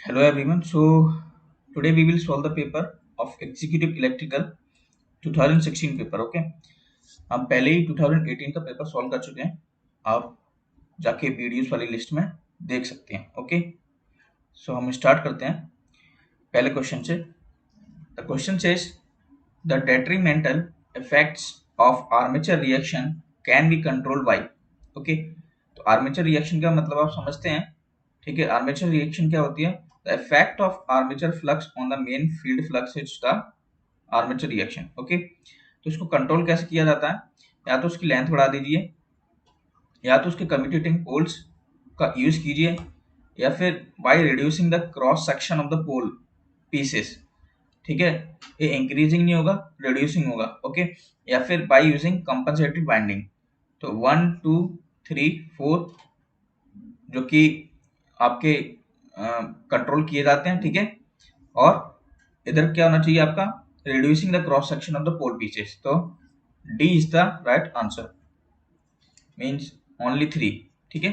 Hello everyone. So today we will solve the paper of Executive Electrical 2016 paper. Okay, हम पहले ही 2018 का paper solve कर चुके हैं. आप जाके वीडियोस वाली लिस्ट में देख सकते हैं. ओके, सो हम स्टार्ट करते हैं पहले क्वेश्चन से. The question says the detrimental effects of armature reaction can be controlled by. Okay, तो आर्मेचर रिएक्शन का मतलब आप समझते हैं. ठीक है, आर्मेचर रिएक्शन क्या होती है? The effect of armature flux on the main field flux is the armature reaction. Okay, तो इसको कंट्रोल कैसे किया जाता है? या तो उसकी लेंथ बढ़ा दीजिए, या तो उसके कम्यूटेटिंग पोल्स का यूज कीजिए, या फिर by reducing the cross section of the pole pieces. ठीक है, ये इंक्रीजिंग नहीं होगा, रिड्यूसिंग होगा. ओके, या फिर बाय यूजिंग कंपनसेटरी बाइंडिंग. तो 1 2 3 4 जो कि आपके कंट्रोल किए जाते हैं. ठीक है, और इधर क्या होना चाहिए आपका? Reducing the cross section of the pole pieces. तो D is the right answer, means only 3. ठीक है,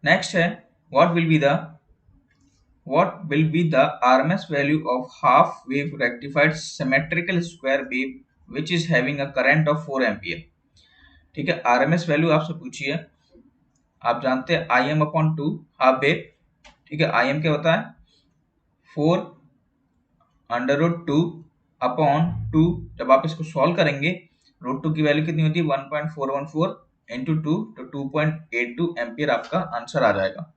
नेक्स्ट है what will be the RMS value of half wave rectified symmetrical square wave which is having a current of 4 ampere. ठीक है, RMS value आपसे पूछी है. आप जानते हैं IM अपॉन 2 हाफ वेव. ठीक है, IM क्या होता है? 4 अंडर रूट 2 अपॉन 2. जब आप इसको सॉल्व करेंगे, रूट 2 की वैल्यू कितनी होती है? 1.414 इंटू 2, तो 2.82 एम्पियर आपका आंसर आ जाएगा.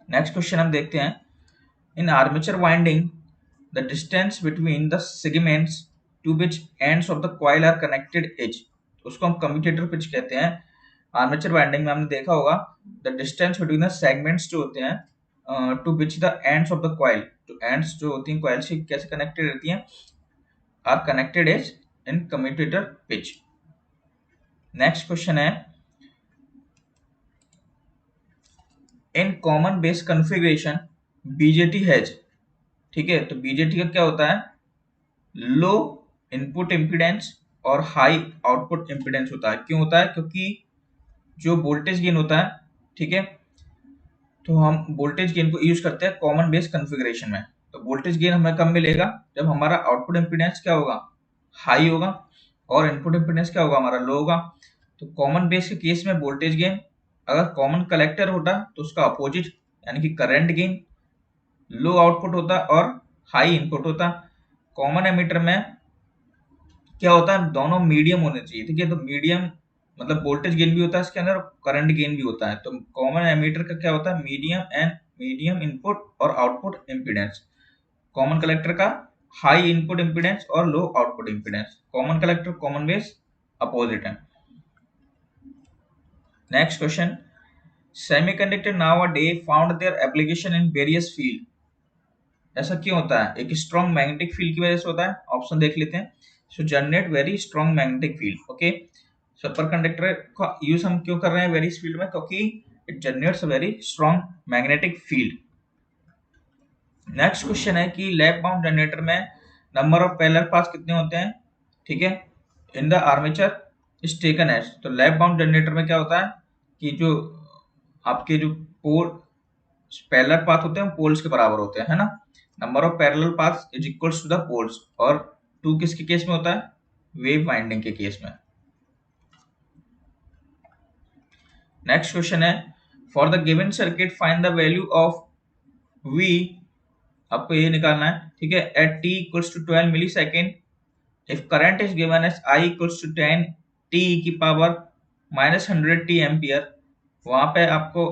नेक्स्ट क्वेश्चन हम देखते हैं. In armature winding the distance between the segments to which ends of the coil are connected is. उसको हम कम्यूटेटर पिच कहते हैं. आर्मेचर वाइंडिंग में हमने देखा होगा the distance between the segments जो होते हैं to which the ends of the coil, जो एंड्स जो होती हैं कॉइल से कैसे कनेक्टेड रहती हैं, are connected as in commutator pitch. Next question है in common base configuration BJT has. ठीक है, तो बीजेटी का क्या होता है? लो इनपुट इम्पीडेंस और हाई आउटपुट इम्पीडेंस होता है. क्यों होता है? क्योंकि जो वोल्टेज गेन होता है, ठीक है, तो हम वोल्टेज गेन को यूज करते हैं कॉमन बेस कॉन्फ़िगरेशन में. तो वोल्टेज गेन हमें कब मिलेगा? जब हमारा आउटपुट इम्पीडेंस क्या होगा? हाई होगा, और इनपुट इम्पीडेंस क्या होगा? हमारा लो होगा. तो कॉमन बेस के केस में वोल्टेज गेन, अगर कॉमन कलेक्टर होता तो उसका अपोजिट यानी कि करंट गेन, लो आउटपुट होता और हाई इनपुट होता. कॉमन एमीटर में क्या होता है? दोनों मीडियम होने चाहिए. ठीक है, तो मीडियम मतलब वोल्टेज गेन भी होता है इसके अंदर, करंट गेन भी होता है. तो कॉमन एमीटर का क्या होता है? मीडियम इनपुट और आउटपुट इम्पीडेंस. कॉमन कलेक्टर का हाई इनपुट इम्पीडेंस और low output impedance. Common collector common base opposite है. Next question. Semiconductor now a day found their application in various field. ऐसा क्यों होता है? एक स्ट्रॉन्ग मैग्नेटिक फील्ड की वजह से होता है. ऑप्शन देख लेते हैं. So generate very strong magnetic field. Okay, superconductor का यूज हम क्यों कर रहे हैं वेरियस फील्ड में? क्योंकि it generates a very strong magnetic field. Next question है कि लैप बाउंड जनरेटर में नंबर ऑफ पैरेलल पाथ्स कितने होते हैं? ठीक है, in the armature is taken as. तो लैप बाउंड जनरेटर में क्या होता है कि जो आपके जो पोल पैरेलल पाथ होते हैं पोल्स के बराबर होते हैं, है ना. Number of parallel paths is equals to the poles. और 2 किसके केस में होता है? वेव वाइंडिंग के केस में. नेक्स्ट क्वेश्चन है for the given circuit find the value of V. आपको ये निकालना है. ठीक है, at t equals to 12 millisecond if current is given as I equals to 10 t की पावर -100 t एम्पियर. वहां पे आपको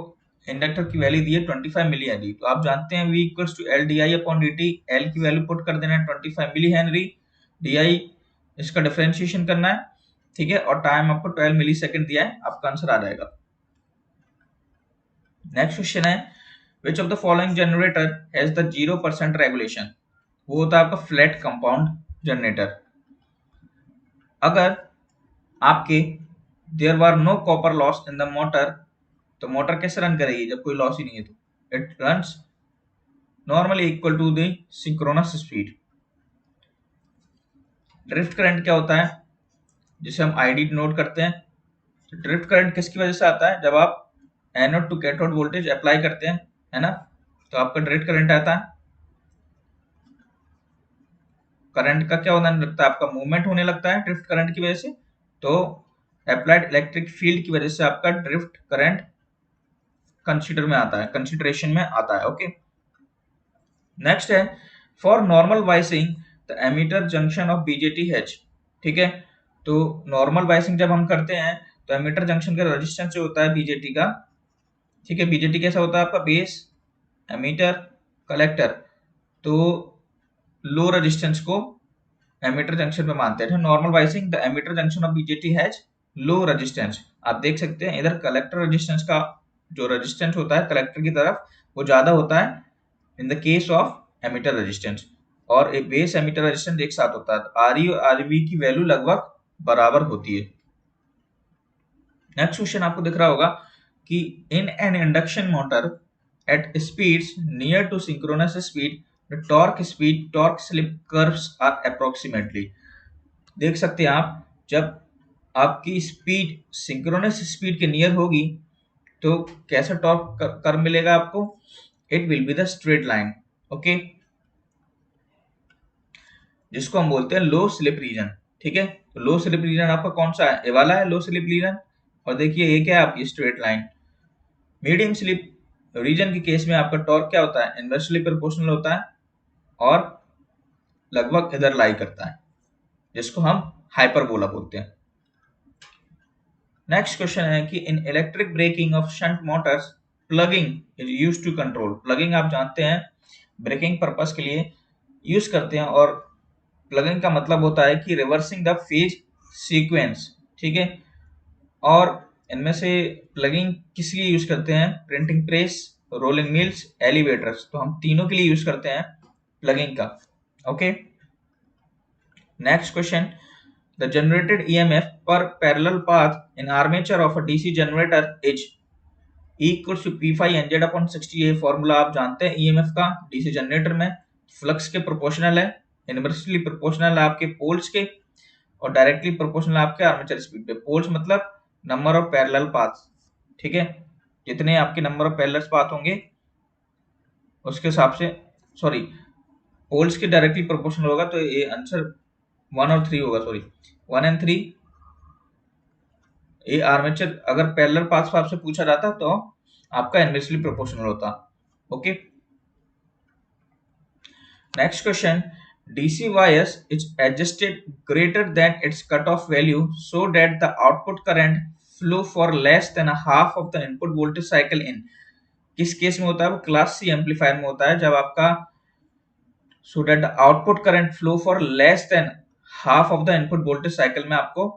इंडक्टर की वैल्यू दी है 25 मिली हेनरी. तो आप जानते हैं v equals to L D I upon D T. L की वैल्यू पुट कर देना है 25 मिली हेनरी, डी आई इसका डिफरेंशिएशन करना है. ठीक है, और टाइम आपको 12 मिली सेकेंड दिया है, आपका आंसर आ जाएगा. नेक्स्ट क्वेश्चन है which of the following generator has the 0% regulation. वो होता है आपका फ्लैट कंपाउंड जनरेटर. अगर आपके there were no copper loss in the motor, तो मोटर कैसे रन करेगी जब कोई लॉस ही नहीं है? तो it runs normally equal to the synchronous speed. Drift current क्या होता है? जिसे हम आईडी नोट करते हैं. ड्रिफ्ट करंट किसकी वजह से आता है? जब आप anode to cathode voltage apply करते हैं, है ना, तो आपका ड्रिफ्ट करंट आता है। करंट का क्या होने लगता है? आपका मूवमेंट होने लगता है ड्रिफ्ट करंट की वजह से। तो अप्लाइड इलेक्ट्रिक फील्ड की वजह से आपका ड्रिफ्ट करंट कंसीडर में आता है, कंसिडरेशन में आता है। ओके, नेक्स्ट है for normal biasing the emitter junction of BJT has. ठीक है, तो नॉर्मल वाइसिंग जब हम करते हैं तो एमीटर जंक्शन का रेजिस्टेंस जो होता है बीजेटी का, ठीक है, बीजेटी कैसा होता है आपका? Base, emitter, collector. तो लो रेजिस्टेंस को एमीटर जंक्शन पे मानते हैं। Normal biasing the emitter junction of BJT has low resistance. आप देख सकते हैं इधर कलेक्टर रेजिस्टेंस का जो रेजिस्टेंस होता है कलेक्टर की तरफ वो ज्यादा होता है in the case of ammeter resistance, और एक बेस एमीटर रेजिस्टेंस एक साथ होता है। आर ई और आर बी की वैल्यू लगभग बराबर होती है। नेक्स्ट क्वेश्चन आपको दिख रहा होगा कि in an induction motor at speeds near to synchronous speed the torque slip curves are approximately. देख सकते हैं आप, जब आपकी स्पीड सिंक्रोनस स्पीड के नियर होगी तो कैसा टॉर्क कर्व मिलेगा आपको? It will be the straight line. Okay, जिसको हम बोलते हैं लो स्लिप रीजन। ठीक है, तो लो स्लिप रीजन आपका कौन सा है? ये वाला है लो स्लिप रीजन। और देखिए ये क्या है आपकी straight line. Medium slip region के केस में आपका टॉर्क क्या होता है? इनवर्सली प्रोपोर्शनल होता है और लगभग इधर लाई करता है, जिसको हम हाइपरबोला बोलते हैं। नेक्स्ट क्वेश्चन है कि in electric braking of shunt motors plugging is used to control. Plugging आप जानते हैं ब्रेकिंग पर्पस के लिए यूज करते हैं, और प्लगिंग का मतलब होता है कि रिवर्सिंग द फेज सीक्वेंस। ठीक है, और इनमें से प्लगिंग किस लिए यूज करते हैं? Printing press, rolling mills, elevators, तो हम तीनों के लिए यूज करते हैं प्लगिंग का। Okay, next question, the generated EMF per parallel path in armature of a DC generator is equals to P5 NZ/60। ये फॉर्मूला आप जानते हैं ईएमएफ का डीसी जनरेटर में। फ्लक्स के प्रोपोर्शनल है, इनवर्सली प्रोपोर्शनल है आपके पोल्स के, और डायरेक्टली प्रोपोर्शनल आपके आर्मेचर स्पीड पे। पोल्स मतलब नंबर ऑफ पैरेलल पाथ। ठीक है, जितने आपके नंबर ऑफ पैरेलल पाथ होंगे उसके हिसाब से, सॉरी, पोल्स के डायरेक्टली प्रोपोर्शनल होगा, तो ये आंसर 1 और 3 होगा, सॉरी 1 एंड 3। ये आर्मेचर अगर पैरेलल पाथ आपसे पूछा जाता तो आपका इनवर्सली प्रोपोर्शनल होता। Okay, next question, DC bias is adjusted greater than its cutoff value so that the output current flow for less than a half of the input voltage cycle in। किस case में होता है? वो class C amplifier में होता है, जब आपका so that the output current flow for less than half of the input voltage cycle में आपको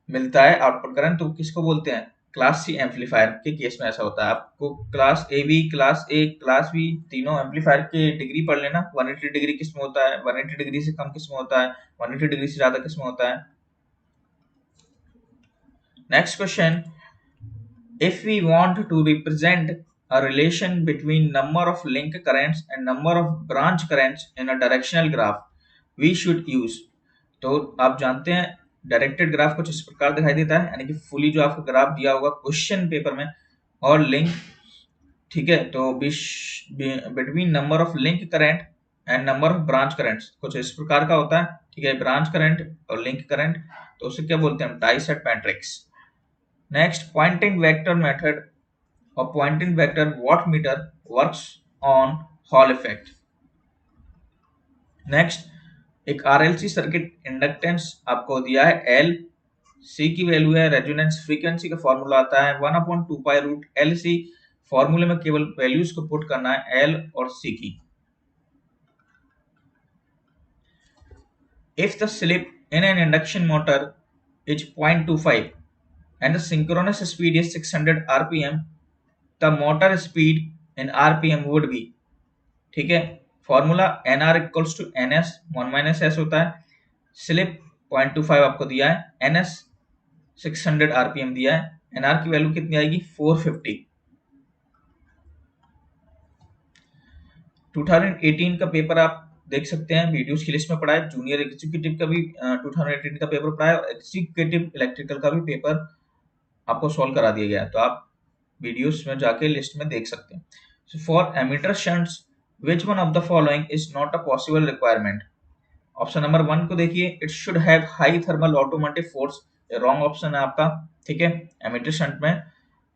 मिलता है आउटपुट करंट। तो किसको बोलते हैं? क्लास सी एम्पलीफायर के केस में ऐसा होता है। आपको class A B, class A, class B तीनों एम्पलीफायर के डिग्री पढ़ लेना। 180 डिग्री किस में होता है, 180 डिग्री से कम किस में होता है, 180 डिग्री से ज्यादा किस में होता है। Next question, if we want to represent a relation between number of link currents and number of branch currents in a directional graph we should use। तो आप जानते हैं डायरेक्टेड ग्राफ कुछ इस प्रकार दिखाई देता है, यानी कि फुली जो आपको ग्राफ दिया होगा क्वेश्चन पेपर में, और लिंक, ठीक है, तो between number of link current and number of branch currents कुछ इस प्रकार का होता है। ठीक है, ब्रांच करंट और लिंक करंट, तो उसे क्या बोलते हैं? Tieset matrix. Next, Poynting vector method और Poynting vector wattmeter works on Hall effect. Next, एक आरएलसी सर्किट इंडक्टेंस आपको दिया है एल, सी की वैल्यू है रेजोनेंस फ्रीक्वेंसी का फॉर्मूला आता है 1/2 पाई रूट एल सी। फॉर्मूले में केवल वैल्यूज को पुट करना है एल और सी की। If the slip in an induction motor is 0.25 and the synchronous speed is 600 rpm, the motor speed in rpm would be। ठीक है, formula nr equals to ns 1 minus s होता है। Slip 0.25 आपको दिया है, ns 600 rpm दिया है, nr की वैल्यू कितनी आएगी? 450। 2018 का पेपर आप देख सकते हैं, वीडियोस की लिस्ट में पड़ा है। जूनियर एग्जीक्यूटिव का भी 2018 का पेपर पड़ा है, और एग्जीक्यूटिव इलेक्ट्रिकल का भी पेपर आपको सॉल्व करा दिया गया है, तो आप वीडियोस में जाके लिस्ट में देख सकते हैं। So for emitter shunts which one of the following is not a possible requirement? Option number 1 को देखिए, it should have high thermal automatic force, wrong option है आपका, ठीक है। एमिटर शंट में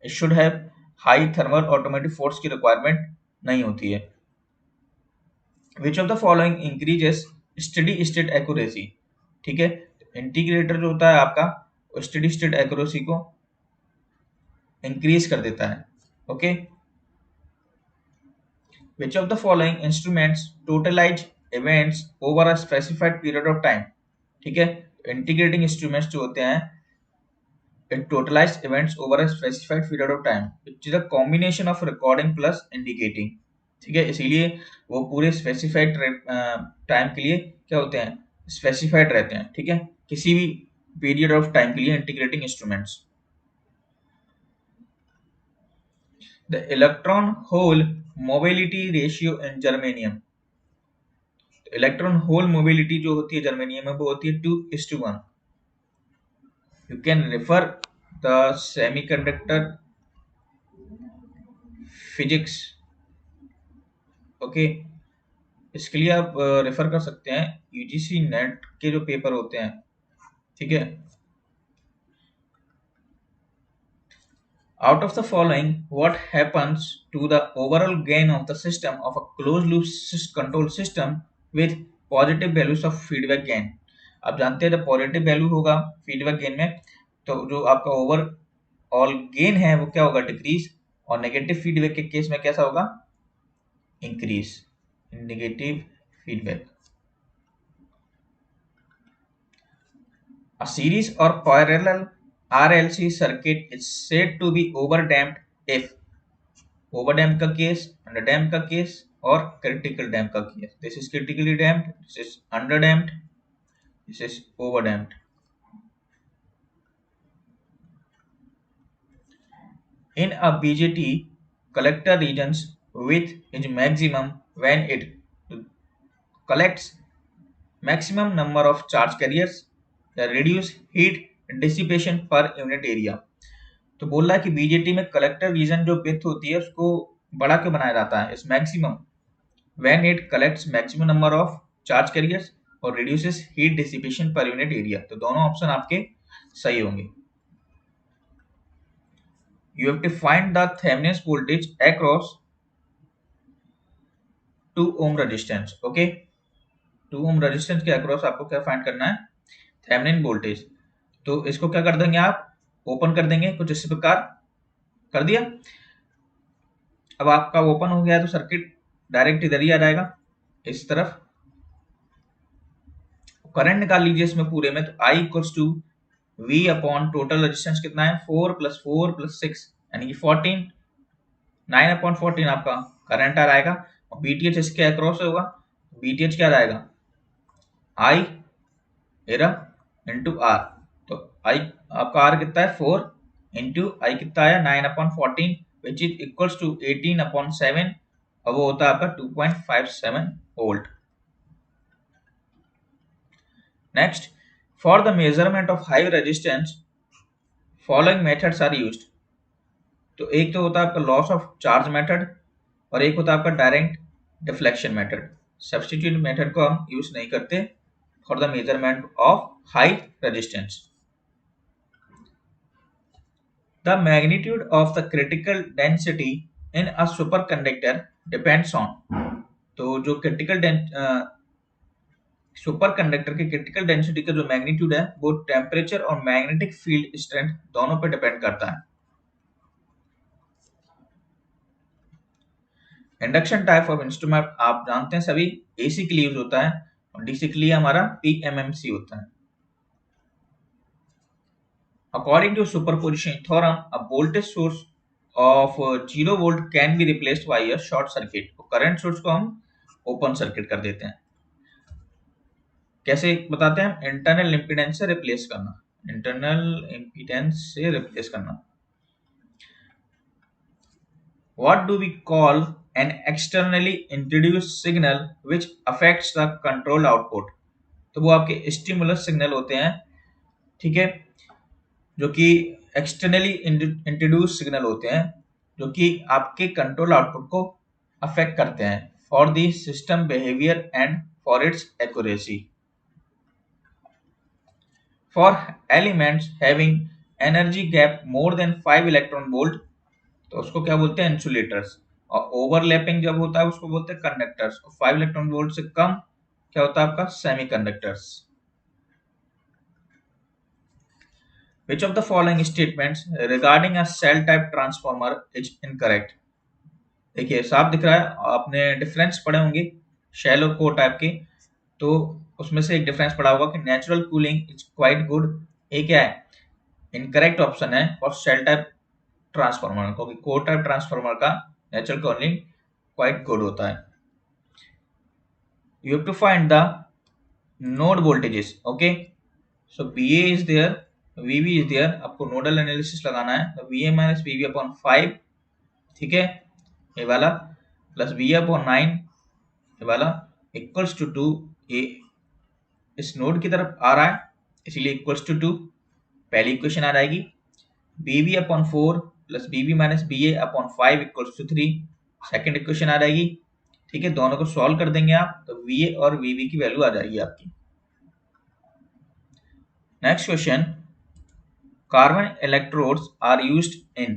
it should have high thermal automatic force की requirement नहीं होती है। Which of the following increases steady state accuracy, ठीक है। इंटीग्रेटर जो होता है आपका स्टेडी स्टेट एक्यूरेसी को इंक्रीज कर देता है, okay. Which of the following instruments totalize events over a specified period of time, ठीक है। इंटीग्रेटिंग इंस्ट्रूमेंट्स जो होते हैं it totalized events over a specified period of time, which is a combination of recording plus indicating, ठीक है। इसीलिए वो पूरे स्पेसिफाइड टाइम के लिए क्या होते हैं, स्पेसिफाइड रहते हैं, ठीक है, किसी भी पीरियड ऑफ टाइम के लिए integrating instruments. The electron hole mobility ratio in germanium, electron hole mobility जो होती है जर्मेनियम में वो होती है 2:1। You can refer the semiconductor physics, okay. इसके लिए आप रेफर कर सकते हैं यूजीसी नेट के जो पेपर होते हैं, ठीक है। Out of the following what happens to the overall gain of the system of a close loop control system with positive values of feedback gain? आप जानते हैं जब पॉजिटिव वैल्यू होगा फीडबैक गेन में, तो जो आपका ओवरऑल गेन है वो क्या होगा, डिक्रीज, और नेगेटिव फीडबैक के केस में कैसा होगा, increase in negative feedback. A series or parallel RLC circuit is said to be overdamped if overdamped का केस, underdamped का केस और critical damped का case. This is critically damped, this is underdamped, this is overdamped. In a BJT, collector regions width is maximum when it collects maximum number of charge carriers, reduce heat dissipation per unit area। तो बोल रहा है कि BJT में collector reason जो width होती है उसको बड़ा क्यों बनाया जाता है, इस maximum when it collects maximum number of charge carriers और reduces heat dissipation per unit area. तो दोनों ऑप्शन आपके सही होंगे। You have to find the Thevenin voltage across 2 ohm resistance, okay. 2 ohm resistance के अक्रॉस आपको क्या फाइंड करना है, थेवेनिन वोल्टेज। तो इसको क्या कर देंगे आप, ओपन कर देंगे कुछ इस प्रकार, कर दिया। अब आपका ओपन हो गया तो सर्किट डायरेक्ट इधर ही आ जाएगा इस तरफ। करंट निकाल लीजिए इसमें पूरे में, तो I equals to V upon total resistance कितना है 4 + 4 + 6 यानी कि 14, 9 अपॉन 14 आपका करंट आ जाएगा। और BTH इसके अक्रॉस होगा, BTH क्या आएगा, I इंटू R। तो I आपका R कितना है 4 इंटू I कितना आया 9 upon 14 which is equals to 18 upon 7 और वो होता है आपका 2.57 volt. Next, for the measurement of high resistance following methods are used. तो एक तो होता है आपका लॉस ऑफ चार्ज मेथड और एक होता है आपका direct deflection method. Substitute method को हम यूज नहीं करते for the measurement of high resistance. The magnitude of the critical density in a superconductor depends on, तो जो क्रिटिकल सुपर कंडक्टर की क्रिटिकल डेंसिटी का जो मैग्नीट्यूड है वो टेम्परेचर और मैग्नेटिक फील्ड स्ट्रेंथ दोनों पे डिपेंड करता है। इंडक्शन टाइप ऑफ इंस्ट्रूमेंट आप जानते हैं सभी, एसी के लिए यूज होता है और डीसी के लिए हमारा पीएमएमसी होता है। According to superposition theorem, a voltage source of 0 volt can be replaced by a short circuit। Current source को हम ओपन सर्किट कर देते हैं। कैसे बताते हैं, इंटरनल इम्पीडेंस से रिप्लेस करना, इंटरनल इम्पीडेंस से रिप्लेस करना। What do we call an externally introduced signal which affects the control output? तो वो आपके स्टिमुलस सिग्नल होते हैं, ठीक है, जो कि एक्सटर्नली इंट्रोड्यूस सिग्नल होते हैं जो कि आपके कंट्रोल आउटपुट को अफेक्ट करते हैं for the system behaviour and for its accuracy. For elements having energy gap more than 5 electron volt, तो उसको क्या बोलते हैं, इंसुलेटर्स। और ओवरलैपिंग जब होता है उसको बोलते हैं कंडक्टर्स। और 5 इलेक्ट्रॉन वोल्ट से कम क्या होता है आपका, semiconductors. Which of the following statements regarding a cell type transformer is incorrect? देखिए साफ दिख रहा है, आपने डिफरेंस पढ़े होंगे शैलो को टाइप के, तो उसमें से एक डिफरेंस पढ़ा होगा कि natural cooling is quite good. ये क्या है, इनकरेक्ट ऑप्शन है फॉर सेल टाइप ट्रांसफार्मर, क्योंकि कोर टाइप ट्रांसफार्मर का नेचुरल कूलिंग क्वाइट गुड होता है। You have to find the node voltages. Okay, so VA is there, VB is there, आपको nodal analysis लगाना है। तो VA माइनस VB अपॉन 5, ठीक है, ये वाला प्लस VA अपॉन 9 ये वाला इक्वल्स टू 2। ये इस नोड की तरफ आ रहा है इसीलिए इक्वल्स टू 2, पहली इक्वेशन आ जाएगी। BB upon 4 plus BB minus BA upon 5 equals to 3, second equation आ जाएगी। ठीक है, दोनों को सॉल्व कर देंगे आप तो VA और VB की वैल्यू आ जाएगी आपकी। Next question, carbon electrodes are used in,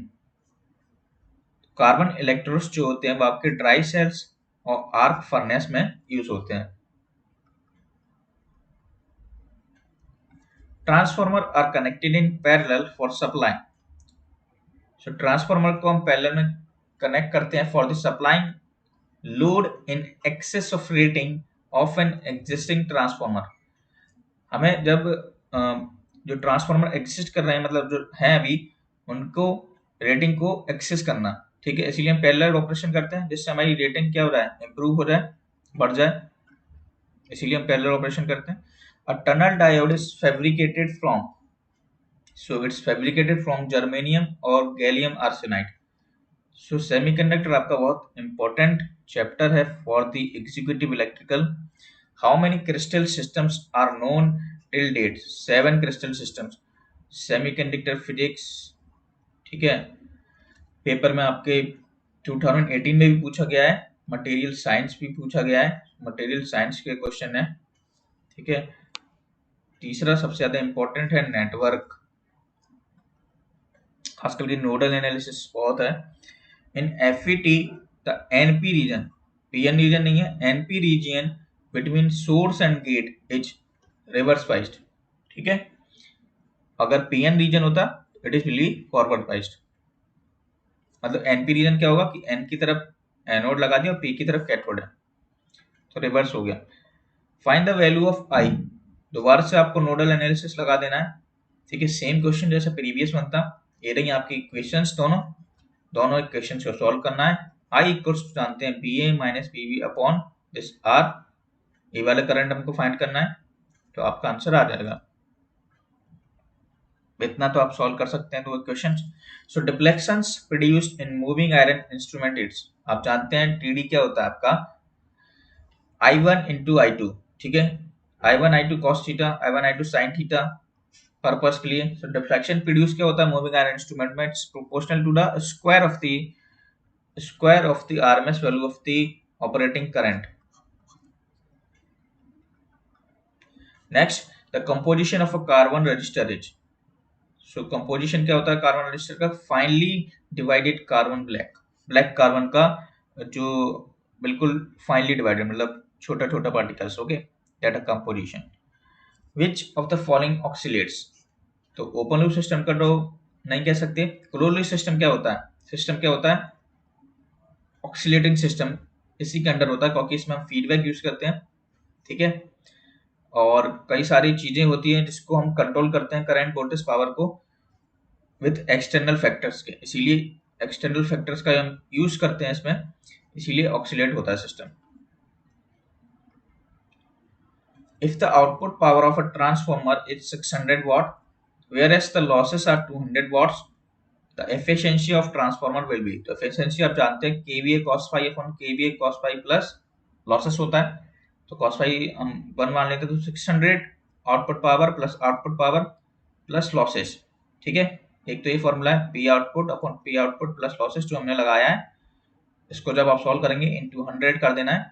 carbon electrodes जो होते हैं वो आपके ड्राई सेल्स और आर्क फर्नेस में यूज होते हैं। Transformer are connected in parallel for supply, so transformer को हम पैरेलल में कनेक्ट करते हैं for the supplying load in excess of rating of an existing transformer. हमें जब जो ट्रांसफार्मर एग्जिस्ट कर रहे हैं, मतलब जो है अभी, उनको रेटिंग को एक्सेस करना, ठीक है, इसीलिए हम पैरेलल ऑपरेशन करते हैं जिससे हमारी रेटिंग क्या हो रहा है, इंप्रूव हो जाए, बढ़ जाए, इसीलिए हम पैरेलल ऑपरेशन करते हैं। A tunnel diode is fabricated from, so it's fabricated from germanium और गैलियम आर्सेनाइड। सो सेमीकंडक्टर आपका बहुत इंपॉर्टेंट चैप्टर है for the executive electrical. How many crystal systems are known till date, 7 crystal systems. Semiconductor physics, ठीक है, paper में आपके 2018 में भी पूछा गया है, मटेरियल साइंस भी पूछा गया है, मटेरियल साइंस के क्वेश्चन है। ठीक है, तीसरा सबसे ज्यादा इंपॉर्टेंट है नेटवर्क, खास करके नोडल एनालिसिस बहुत है। In FET the NP region, PN region नहीं है, NP region between source and gate is reverse biased. ठीक है, अगर PN रीजन होता it is really forward biased. मतलब NP रीजन क्या होगा कि N की तरफ एनोड लगा दिया और P की तरफ कैथोड है, तो रिवर्स हो गया। Find the value of I, दोबारा से आपको नोडल एनालिसिस लगा देना है। ठीक है, सेम क्वेश्चन जैसे प्रीवियस बनता, ये रही आपकी इक्वेशंस, दोनों इक्वेशंस को सॉल्व करना है। I इक्वल्स जानते हैं BA minus BB upon this R, ये वाला करंट हमको फाइंड करना है, तो आपका आंसर आ जाएगा। इतना तो आप सॉल्व कर सकते हैं दो equations. So deflections produced in moving iron instrument it's, आप जानते हैं TD क्या होता है आपका, I1 into I2, ठीक है, I1 I2 cos theta, I1 I2 sin theta purpose के लिए। सो डिफ्लेक्शन प्रोड्यूस क्या होता है मूविंग आयरन इंस्ट्रूमेंट में, it's proportional to the square of the RMS value of the operating current. Next, the composition of a carbon resistor is, so composition क्या होता है carbon resistor का, finely divided carbon black, black carbon का जो बिल्कुल finely divided, मतलब छोटा छोटा particles, okay, that a composition. Which of the following oxalates, तो ओपन लूप सिस्टम का तो नहीं कह सकते, क्लोज लूप सिस्टम क्या होता है, सिस्टम क्या होता है, ऑक्सीलेटिंग सिस्टम इसी के अंडर होता है, क्योंकि इसमें हम फीडबैक यूज करते हैं। ठीक है, और कई सारी चीजें होती हैं जिसको हम कंट्रोल करते हैं करंट वोल्टेज पावर को विथ एक्सटर्नल फैक्टर्स के, इसीलिए एक्सटर्नल फैक्टर्स का हम यूज करते हैं इसमें, इसीलिए ऑक्सीलेट होता है system. If the output power of a transformer is 600 watt whereas the losses are 200 watts, the efficiency of transformer will be, तो efficiency आप जानते हैं kVA cos phi upon kVA cos phi plus losses होता है, तो cos phi हम 1 मान लेते हैं, तो 600 आउटपुट पावर प्लस लॉसेस। ठीक है, एक तो ये फॉर्मूला है P output upon P output plus losses जो हमने लगाया है, इसको जब आप सॉल्व करेंगे इंटू 100 कर देना है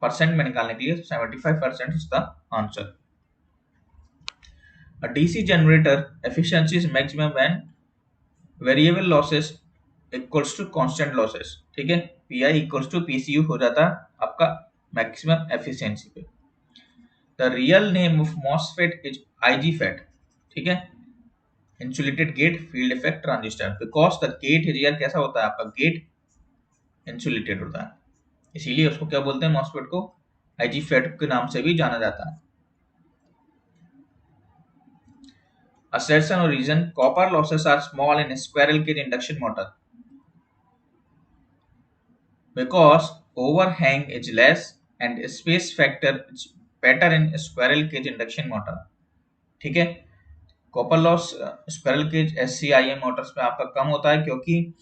परसेंट में निकालने के लिए, 75% is the answer. A DC generator efficiency is maximum when variable losses equals to constant losses। ठीक है, PI equals to PCU हो जाता है आपका मैक्सिमम एफिशिएंसी पे। The real name of MOSFET is IGFET। ठीक है, insulated gate field effect transistor, because the gate real कैसा होता है आपका, गेट इंसुलेटेड होता है, इसीलिए उसको क्या बोलते हैं, मॉसफेट को आईजीफेट के नाम से भी जाना जाता है। Assertion or reason, copper losses are small in squirrel cage induction motor because overhang is less and space factor is better in squirrel cage induction motor। ठीक है, copper loss squirrel cage SCIM motors में आपका कम होता है क्योंकि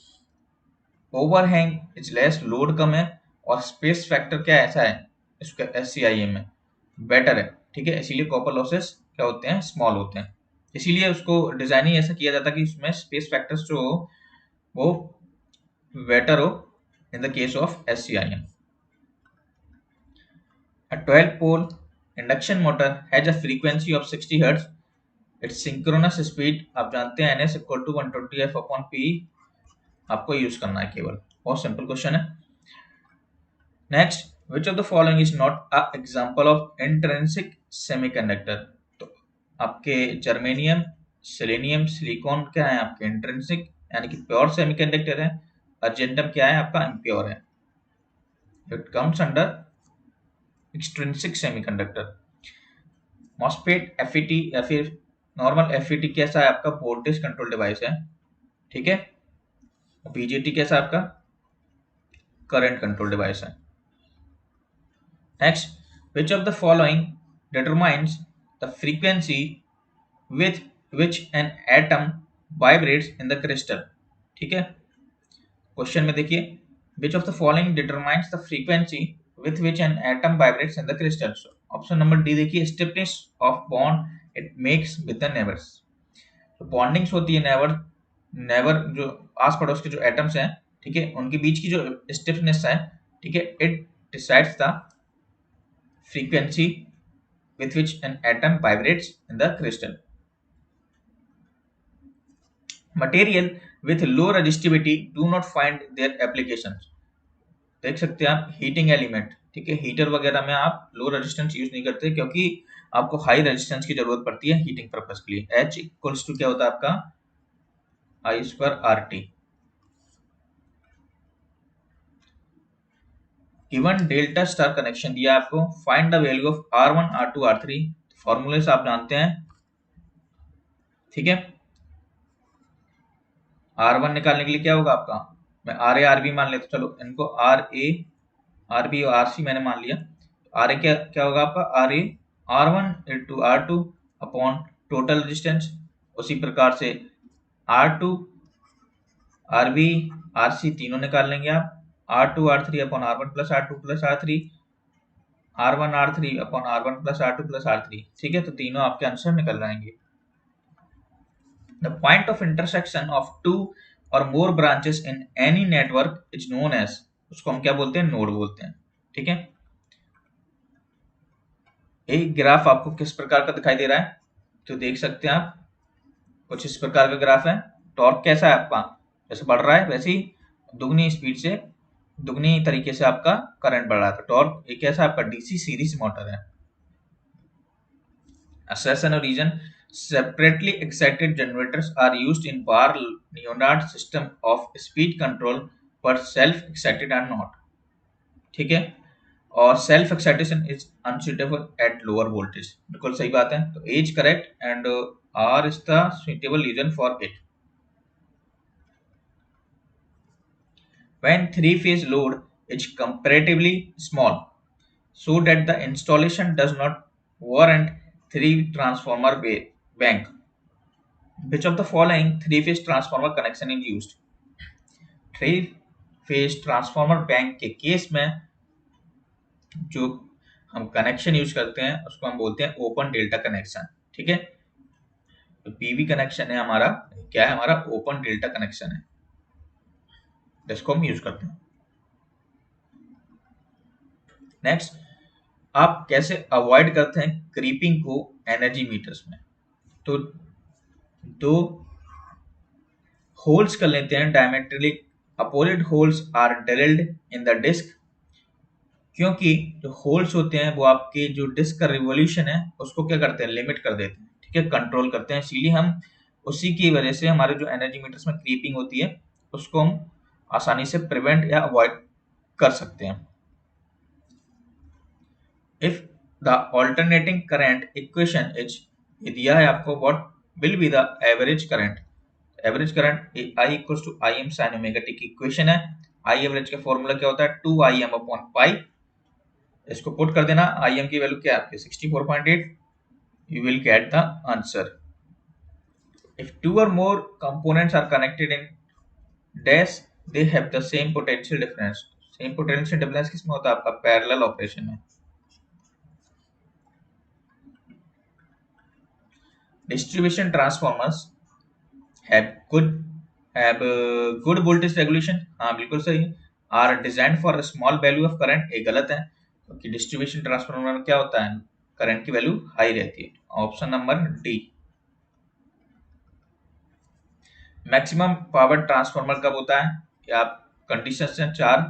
overhang is less, load कम है, और स्पेस फैक्टर क्या ऐसा है इसका SCIM में बेटर है। ठीक है, इसीलिए कॉपर लॉसेस क्या होते हैं, स्मॉल होते हैं, इसीलिए उसको डिजाइन ही ऐसा किया जाता है कि उसमें स्पेस फैक्टर्स जो हो वो बेटर हो इन the case of SCIM। A 12 pole induction motor has a frequency of 60 Hz। Its synchronous speed आप जानते हैं NS equal to 120 F/P, आपको यूज करना है केवल, बहुत सिंपल क्वेश्चन है। Next, which of the following is not a example of intrinsic semiconductor. तो आपके जर्मेनियम, सेलेनियम, सिलिकॉन क्या है आपके इंट्रिंसिक यानी कि प्योर सेमीकंडक्टर है, अर्जेंटम क्या है आपका इम्प्योर है, it comes under extrinsic semiconductor. MOSFET FET या फिर नॉर्मल FET कैसा है आपका, वोल्टेज कंट्रोल डिवाइस है। ठीक है, BJT कैसा आपका करंट कंट्रोल डिवाइस है। Next, which of the following determines the frequency with which an atom vibrates in the crystal। ठीक है, क्वेश्चन में देखिए, which of the following determines the frequency with which an atom vibrates in the crystal। Option number D देखिए, stiffness of bond it makes with the neighbors। तो bondings होती है never, never जो आस पड़ोस के जो एटम्स हैं, ठीक है, उनके बीच की जो स्टिफनेस है, ठीक है, it decides the frequency with which an atom vibrates in the crystal। Material with low resistivity do not find their applications। देख सकते हैं आप हीटिंग एलिमेंट, ठीक है, हीटर वगैरह में आप लो रेजिस्टेंस यूज नहीं करते क्योंकि आपको हाई रेजिस्टेंस की जरूरत पड़ती है हीटिंग पर्पस के लिए। H इक्वल्स टू क्या होता है आपका I²RT। Given delta star connection दिया आपको, find the value of R1 R2 R3। फॉर्मूले से आप जानते हैं, ठीक है, R1 निकालने के लिए क्या होगा आपका, मैं RA RB मान लेता, चलो इनको RA RB और RC मैंने मान लिया। RA क्या क्या होगा आपका, RA R1 into R2 upon total resistance, उसी प्रकार से R2 RB RC तीनों निकाल लेंगे आप, R2 R3 upon R1 plus R2 plus R3, R1 R3 upon R1 plus R2 plus R3। ठीक है, तो तीनों आपके आंसर निकल जाएंगे। The point of intersection of two or more branches in any network is known as, उसको हम क्या बोलते हैं, नोड बोलते हैं। ठीक है, एक ग्राफ आपको किस प्रकार का दिखाई दे रहा है, तो देख सकते हैं आप कुछ इस प्रकार का ग्राफ है। टॉर्क कैसा है आपका, जैसे बढ़ रहा है वैसे ही दुगनी स्पीड से, दुगनी तरीके से आपका करंट बढ़ रहा है, तो टॉर्क एक कैसा आपका DC सीरीज मोटर है। Assertion or reason, separately excited generators are used in Barr-Leonard system of speed control but self-excited are not। ठीक है, और self excitation is unsuitable at lower voltage, बिल्कुल सही बात है, तो as correct and R is the suitable reason for it. When three-phase load is comparatively small so that the installation does not warrant three transformer bank, which of the following three-phase transformer connection is used। Three phase transformer bank के case में जो हम connection use करते हैं उसको हम बोलते हैं ओपन डेल्टा कनेक्शन। ठीक है, तो पीवी कनेक्शन है हमारा, क्या है हमारा, ओपन डेल्टा कनेक्शन है, जिसको हम यूज करते हैं। नेक्स्ट, आप कैसे अवॉइड करते हैं क्रीपिंग को एनर्जी मीटर्स में। तो दो होल्स कर लेते हैं diametrically opposite holes are drilled in the disc, क्योंकि जो होल्स होते हैं वो आपके जो डिस्क का रिवॉल्यूशन है उसको क्या करते हैं, लिमिट कर देते हैं, ठीक है, कंट्रोल करते हैं। इसीलिए हम उसी की वजह से हमारे जो एनर्जी मीटर्स में क्रीपिंग होती है उसको हम आसानी से प्रिवेंट या अवॉइड कर सकते हैं। If the alternating current equation is, ये दिया है आपको, what will be the average current. Average current I equal to I M sine omega T की इक्वेशन है। आई एवरेज का फॉर्मूला क्या होता है, 2 im अपॉन पाई। इसको पुट कर देना, आई एम की वैल्यू क्या है आपकी 64.8, you will get the answer. If two or more components are connected in dash, they have the same potential difference. Same potential difference किसमें होता है आपका, parallel operation में। Distribution transformers have good voltage regulation, हाँ बिल्कुल सही है। Are designed for a small value of current, ये गलत है, क्योंकि डिस्ट्रीब्यूशन ट्रांसफार्मर में क्या होता है, करंट की वैल्यू हाई रहती है। Option number D. Maximum power transformer कब होता है, कि आप कंडीशन है 4,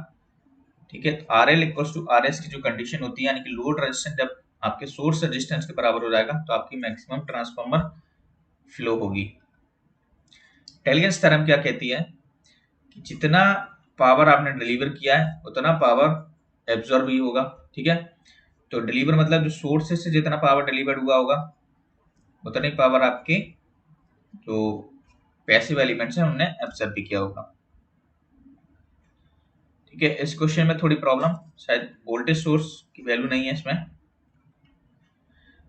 ठीक है। R L equal to R S की जो कंडीशन होती है, यानी कि लोड रेजिस्टेंस जब आपके सोर्स रेजिस्टेंस के बराबर हो जाएगा तो आपकी मैक्सिमम ट्रांसफार्मर फ्लो होगी। टेलियंस थ्योरम क्या कहती है कि जितना पावर आपने डिलीवर किया है उतना पावर एब्जॉर्ब भी होगा, ठीक है। तो डिलीवर मतलब जो सोर्सेज से जितना पावर डिलीवर हुआ होगा उतना ही पावर आपके जो पैसिव एलिमेंट्स हैं उन्होंने एब्जॉर्ब भी किया होगा, ठीक है। इस क्वेश्चन में थोड़ी प्रॉब्लम, शायद वोल्टेज सोर्स की वैल्यू नहीं है इसमें।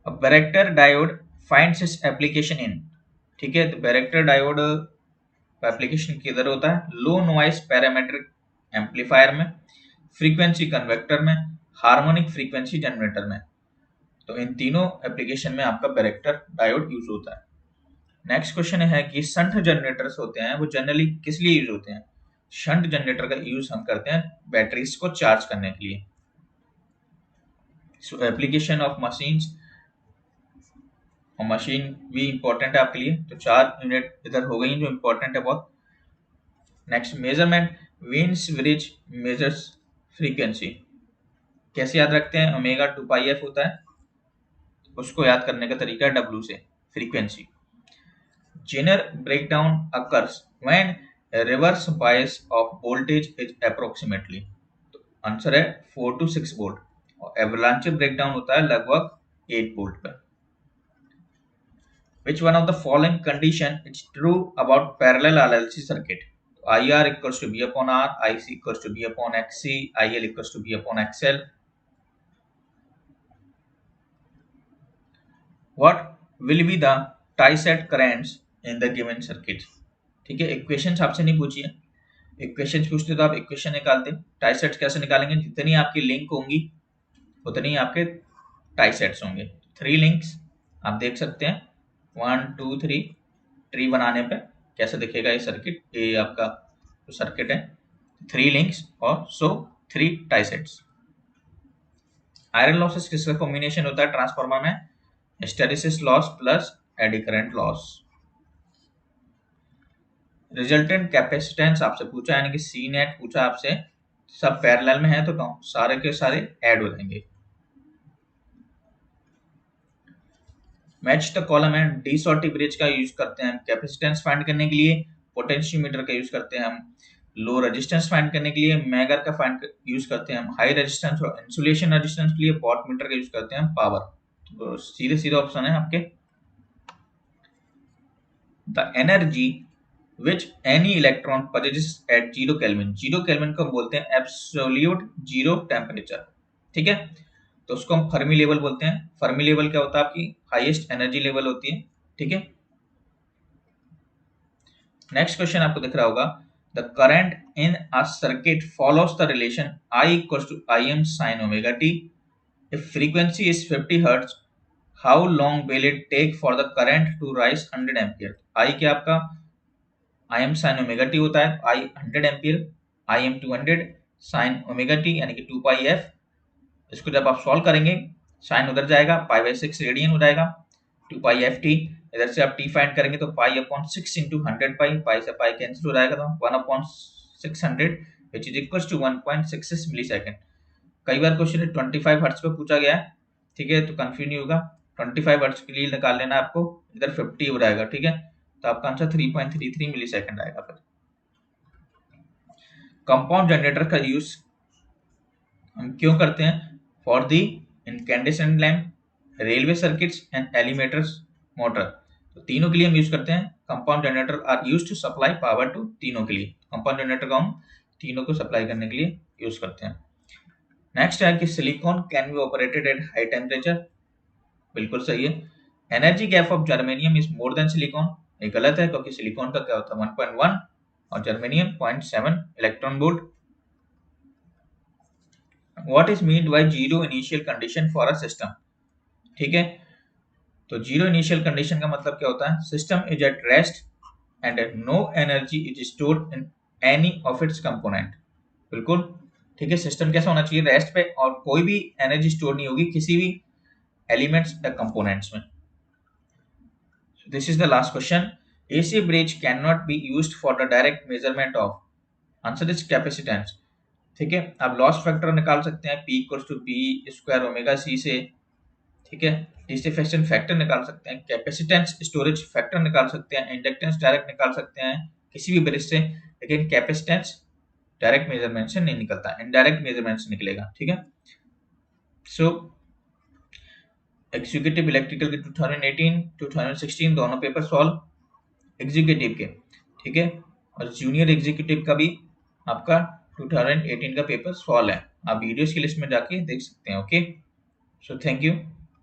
अब varactor diode finds its application in, ठीक है। तो बैरेक्टर डायोड एप्लीकेशन किधर होता है, लो नॉइस पैरामीट्रिक एम्पलीफायर में, फ्रीक्वेंसी कन्वेक्टर में, हार्मोनिक फ्रीक्वेंसी जनरेटर में। तो इन तीनों एप्लीकेशन में आपका बैरेक्टर डायोड यूज होता है। नेक्स्ट क्वेश्चन है कि शंट जनरेटर्स होते हैं वो जनरली किस लिए यूज होते हैं। शंट जनरेटर का यूज हम करते हैं बैटरीज को चार्ज करने के लिए। सो एप्लीकेशन ऑफ मशीन्स, और मशीन भी इंपॉर्टेंट है आपके लिए, तो 4 यूनिट इधर हो गई जो इंपॉर्टेंट है बहुत। Next, measurement, veins bridge measures frequency, कैसे याद रखते हैं, ओमेगा 2 पाई एफ होता है, उसको याद करने का तरीका है डब्ल्यू से, frequency. Zener breakdown occurs when a reverse bias of voltage is approximately, तो आंसर है 4 to 6 वोल्ट, और एवलांच ब्रेकडाउन होता है लगभग 8 वोल्ट पर। Which one of the following condition is true about parallel RLC circuit? IR equals to B upon R, IC equals to B upon XC, IL equals to B upon XL. What will be the tie-set currents in the given circuit? ठीक है, equations आपसे नहीं पूछी है, equations पूछते तो आप equation निकालते। टाई सेट्स कैसे निकालेंगे, जितनी आपकी लिंक होंगी उतनी ही आपके टाई सेट्स होंगे। 3 लिंक्स आप देख सकते हैं, 1 2 3, ट्री बनाने पे कैसे दिखेगा ये सर्किट, ये आपका जो सर्किट है, 3 लिंक्स और सो 3 टाई सेट्स। आयरन लॉसेस किसका कॉम्बिनेशन होता है ट्रांसफार्मर में, hysteresis loss plus eddy current loss. Resultant capacitance आपसे पूछा, यानी कि सी नेट पूछा आपसे, सब पैरेलल में है तो सारे के सारे ऐड हो जाएंगे। मैच द कॉलम है, डी शॉर्टी ब्रिज का यूज करते हैं कैपेसिटेंस फाइंड करने के लिए, पोटेंशियोमीटर का यूज करते हैं हम लो रेजिस्टेंस फाइंड करने के लिए, मैगर का फाइंड यूज करते हैं हम हाई रेजिस्टेंस और इंसुलेशन रेजिस्टेंस के लिए, वॉट मीटर का यूज करते हैं हम पावर। तो सीधे सीधे ऑप्शन है आपके। The energy which any electron possesses at 0 Kelvin, 0 Kelvin को बोलते हैं एब्सोल्यूट जीरो टेम्परेचर, ठीक है। तो उसको हम फर्मी लेवल बोलते हैं। फर्मी लेवल क्या होता है, आपकी हाईएस्ट एनर्जी लेवल होती है, ठीक है। नेक्स्ट क्वेश्चन आपको दिख रहा होगा, the current in a circuit follows the relation I equals to IM sin omega t। If frequency is 50 hertz, how long will it take for the current to rise 100 ampere. I क्या आपका I M sine omega T होता है, I 100 ampere, I M 200 sine omega T यानी कि 2 पाई F. इसको जब आप solve करेंगे साइन उधर जाएगा, पाई बाई 6 रेडियन हो जाएगा, 2 पाई एफ टी। इधर से आप टी फाइंड करेंगे तो पाई अपॉन 6 इंटू 100 पाई, पाई से पाई कैंसिल हो जाएगा तो 1 upon 600 which is equal to 1.66 millisecond. कई बार क्वेश्चन 25 हर्ट्ज पे पूछा गया है, ठीक है, तो कंफ्यूज नहीं होगा। 25 हर्ट्ज के लिए निकाल लेना आपको, इधर 50 हो जाएगा, ठीक है, तो आपका आंसर 3.33 मिली सेकेंड आएगा। फिर कंपाउंड जनरेटर का यूज हम क्यों करते हैं? For the incandescent lamp, railway circuits and elevators motor, तो तीनों के लिए हम यूज करते हैं। Compound generator are use to supply power to तीनों के लिए, कंपाउंड जनरेटर को हम तीनों को सप्लाई करने के लिए यूज करते हैं। नेक्स्ट है कि silicon can be operated at high temperature, बिल्कुल सही है। Energy gap of germanium is more than silicon, ये गलत है क्योंकि सिलिकॉन का क्या होता है 1.1 और germanium 0.7 electron volt. What is mean by zero initial condition for a system, ठीक है, तो जीरो इनिशियल कंडीशन का मतलब क्या होता है? System is at rest and no energy is stored in any of its component, बिल्कुल ठीक है। सिस्टम कैसा होना चाहिए? रेस्ट पे, और कोई भी एनर्जी स्टोर नहीं होगी किसी भी एलिमेंट्स या कंपोनेंट्स में। This is the last question. AC bridge cannot be used for the direct measurement of, answer is capacitance, ठीक है। आप लॉस फैक्टर निकाल सकते हैं P equals to P square omega C से, ठीक है। डिसिफेक्शन फैक्टर निकाल सकते हैं, कैपेसिटेंस स्टोरेज फैक्टर निकाल सकते हैं, इंडक्टेंस डायरेक्ट निकाल सकते हैं किसी भी ब्रिज से, लेकिन कैपेसिटेंस डायरेक्ट मेजरमेंट से नहीं निकलता, इनडायरेक्ट मेजरमेंट से निकलेगा, ठीक है। सो एग्जीक्यूटिव इलेक्ट्रिकल के 2018 2016 दोनों पेपर सॉल्व एग्जीक्यूटिव के, ठीक है, और जूनियर एग्जीक्यूटिव का भी आपका 2018 का पेपर सॉल्व है। आप वीडियोस की लिस्ट में जाके देख सकते हैं। Okay, so thank you.